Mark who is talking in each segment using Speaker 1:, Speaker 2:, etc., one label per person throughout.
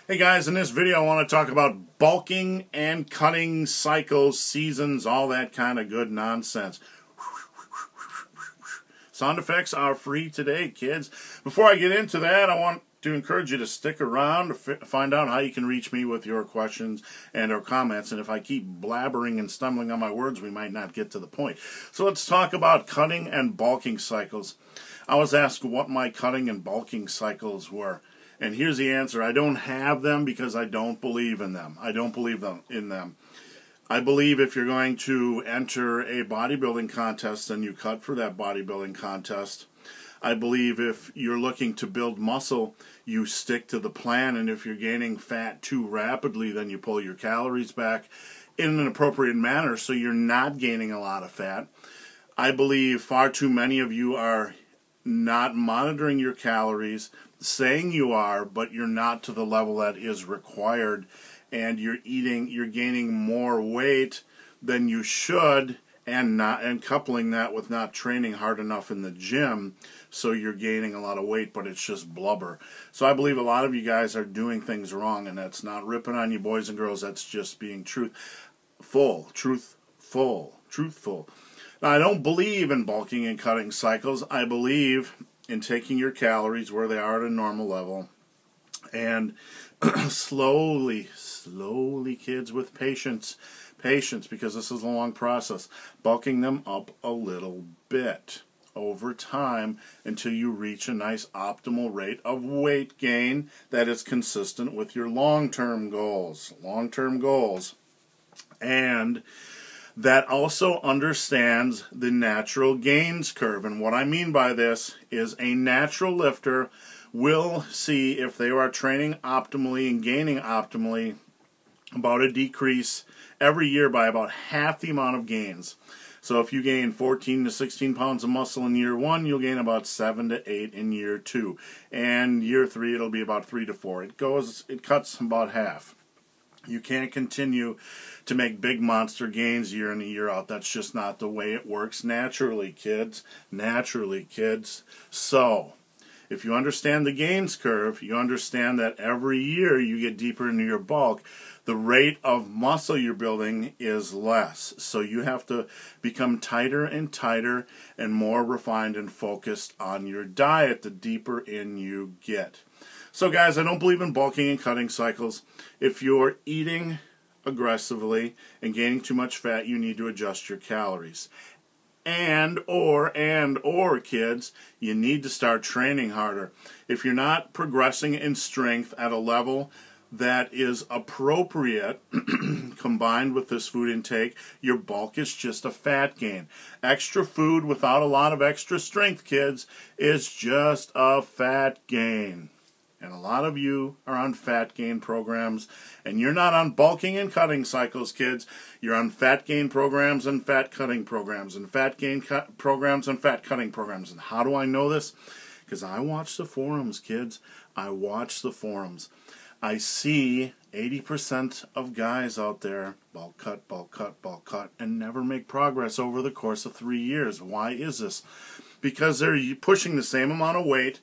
Speaker 1: Hey guys, in this video I want to talk about bulking and cutting cycles, seasons, all that kind of good nonsense. Sound effects are free today, kids. Before I get into that, I want to encourage you to stick around to find out how you can reach me with your questions and or comments. And if I keep blabbering and stumbling on my words, we might not get to the point. So let's talk about cutting and bulking cycles. I was asked what my cutting and bulking cycles were. And here's the answer. I don't have them because I don't believe in them. I don't believe in them. I believe if you're going to enter a bodybuilding contest, then you cut for that bodybuilding contest. I believe if you're looking to build muscle, you stick to the plan. And if you're gaining fat too rapidly, then you pull your calories back in an appropriate manner so you're not gaining a lot of fat. I believe far too many of you are not monitoring your calories, saying you are, but you're not to the level that is required, and you're gaining more weight than you should, and coupling that with not training hard enough in the gym, so you're gaining a lot of weight, but it's just blubber. So I believe a lot of you guys are doing things wrong, and that's not ripping on you boys and girls, that's just being truthful. Now, I don't believe in bulking and cutting cycles. I believe in taking your calories where they are at a normal level and slowly, kids, with patience, because this is a long process, bulking them up a little bit over time until you reach a nice optimal rate of weight gain that is consistent with your long-term goals. And that also understands the natural gains curve. And what I mean by this is a natural lifter will see, if they are training optimally and gaining optimally, about a decrease every year by about half the amount of gains. So if you gain 14 to 16 pounds of muscle in year 1, you'll gain about 7 to 8 in year 2. And year 3, it'll be about 3 to 4. It cuts about half. You can't continue to make big monster gains year in and year out. That's just not the way it works naturally, kids. So, if you understand the gains curve, you understand that every year you get deeper into your bulk, the rate of muscle you're building is less. So you have to become tighter and tighter and more refined and focused on your diet the deeper in you get. So guys, I don't believe in bulking and cutting cycles. If you're eating aggressively and gaining too much fat, you need to adjust your calories. And or kids, you need to start training harder. If you're not progressing in strength at a level that is appropriate combined with this food intake, your bulk is just a fat gain. Extra food without a lot of extra strength, kids, is just a fat gain. And a lot of you are on fat gain programs, and you're not on bulking and cutting cycles, kids. You're on fat gain programs and fat cutting programs, and fat gain programs and fat cutting programs. And how do I know this? Because I watch the forums, kids. I watch the forums. I see 80% of guys out there bulk cut, and never make progress over the course of 3 years. Why is this? Because they're pushing the same amount of weight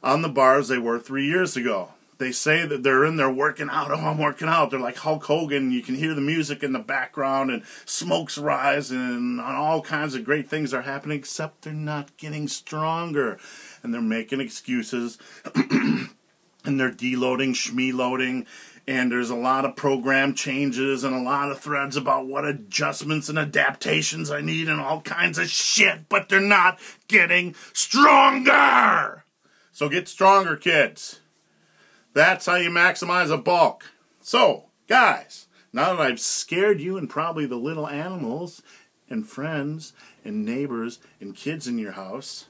Speaker 1: on the bars they were 3 years ago. They say that they're in there working out. Oh, I'm working out. They're like Hulk Hogan. You can hear the music in the background and smoke's rising and all kinds of great things are happening, except they're not getting stronger. And they're making excuses and they're deloading, schmeloading, and there's a lot of program changes and a lot of threads about what adjustments and adaptations I need and all kinds of shit, but they're not getting stronger. So get stronger, kids. That's how you maximize a bulk. So, guys, now that I've scared you and probably the little animals and friends and neighbors and kids in your house,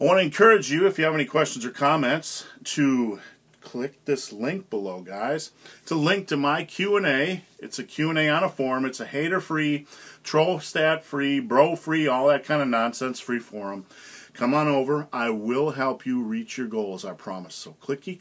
Speaker 1: I want to encourage you, if you have any questions or comments, to click this link below, guys. It's a link to my Q&A. It's a Q&A on a forum. It's a hater-free, troll-stat-free, bro-free, all that kind of nonsense-free forum. Come on over. I will help you reach your goals, I promise. So clicky,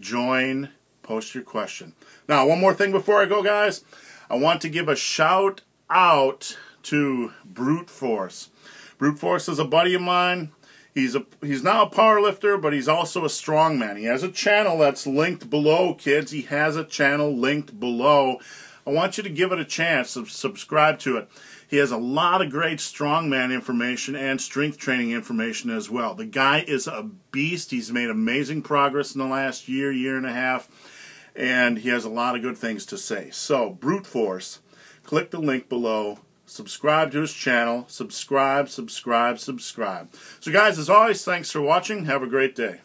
Speaker 1: join, post your question. Now, one more thing before I go, guys. I want to give a shout out to Brute Force. Brute Force is a buddy of mine. He's now a power lifter, but he's also a strongman. He has a channel that's linked below, kids. He has a channel linked below. I want you to give it a chance. Subscribe to it. He has a lot of great strongman information and strength training information as well. The guy is a beast. He's made amazing progress in the last year, year and a half, and he has a lot of good things to say. So, brute force. Click the link below. Subscribe to his channel. Subscribe. So guys, as always, thanks for watching. Have a great day.